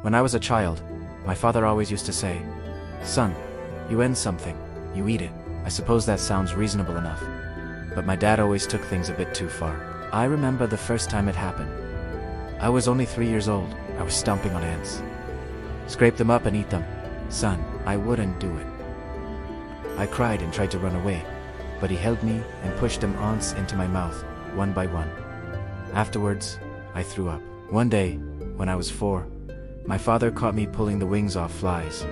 When I was a child, my father always used to say, "Son, you end something, you eat it." I suppose that sounds reasonable enough. But my dad always took things a bit too far. I remember the first time it happened. I was only 3 years old. I was stomping on ants. "Scrape them up and eat them." "Son, I wouldn't do it." I cried and tried to run away, but he held me and pushed them ants into my mouth, one by one. Afterwards, I threw up. One day, when I was 4, my father caught me pulling the wings off flies.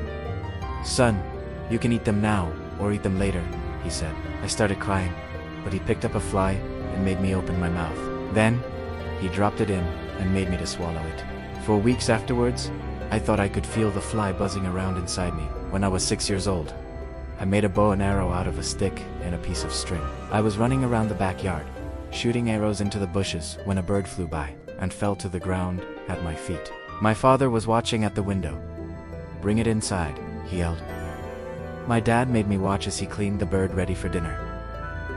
"Son, you can eat them now, or eat them later," he said. I started crying, but he picked up a fly and made me open my mouth. Then, he dropped it in and made me to swallow it. For weeks afterwards, I thought I could feel the fly buzzing around inside me. When I was 6 years old, I made a bow and arrow out of a stick and a piece of string. I was running around the backyard, shooting arrows into the bushes when a bird flew by and fell to the ground at my feet. My father was watching at the window. "Bring it inside," he yelled. My dad made me watch as he cleaned the bird ready for dinner.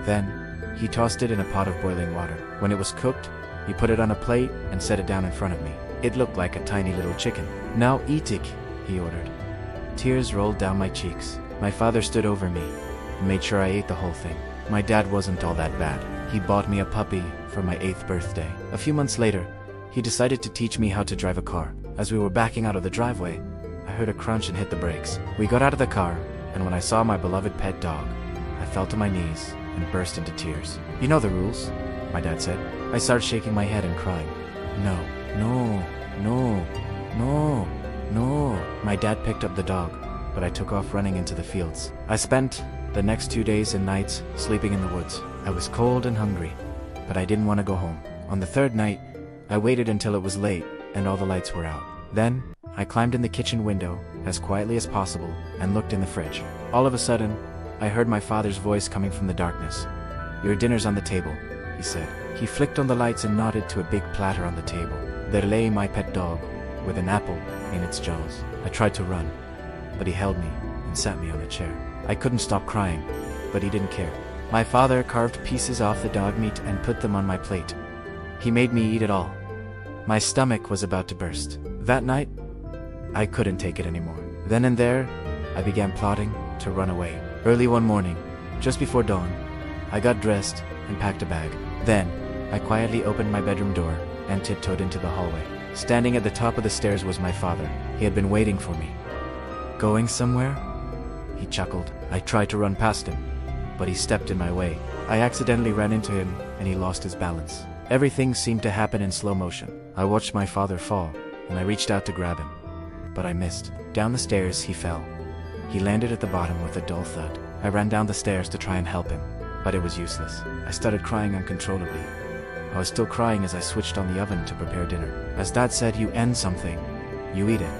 Then, he tossed it in a pot of boiling water. When it was cooked, he put it on a plate and set it down in front of me. It looked like a tiny little chicken. "Now eat it," he ordered. Tears rolled down my cheeks. My father stood over me and made sure I ate the whole thing. My dad wasn't all that bad. He bought me a puppy for my 8th birthday. A few months later, he decided to teach me how to drive a car. As we were backing out of the driveway, I heard a crunch and hit the brakes. We got out of the car, and when I saw my beloved pet dog, I fell to my knees and burst into tears. "You know the rules," my dad said. I started shaking my head and crying. "No, no, no, no, no." My dad picked up the dog, but I took off running into the fields. I spent the next 2 days and nights sleeping in the woods. I was cold and hungry, but I didn't want to go home. On the 3rd night, I waited until it was late and all the lights were out. Then, I climbed in the kitchen window as quietly as possible and looked in the fridge. All of a sudden, I heard my father's voice coming from the darkness. "Your dinner's on the table," he said. He flicked on the lights and nodded to a big platter on the table. There lay my pet dog, with an apple in its jaws. I tried to run, but he held me and sat me on a chair. I couldn't stop crying, but he didn't care. My father carved pieces off the dog meat and put them on my plate. He made me eat it all. My stomach was about to burst. That night, I couldn't take it anymore. Then and there, I began plotting to run away. Early one morning, just before dawn, I got dressed and packed a bag. Then, I quietly opened my bedroom door and tiptoed into the hallway. Standing at the top of the stairs was my father. He had been waiting for me. "Going somewhere?" He chuckled. I tried to run past him, but he stepped in my way. I accidentally ran into him, and he lost his balance. Everything seemed to happen in slow motion. I watched my father fall, and I reached out to grab him, but I missed. Down the stairs, he fell. He landed at the bottom with a dull thud. I ran down the stairs to try and help him, but it was useless. I started crying uncontrollably. I was still crying as I switched on the oven to prepare dinner. As Dad said, "You end something, you eat it."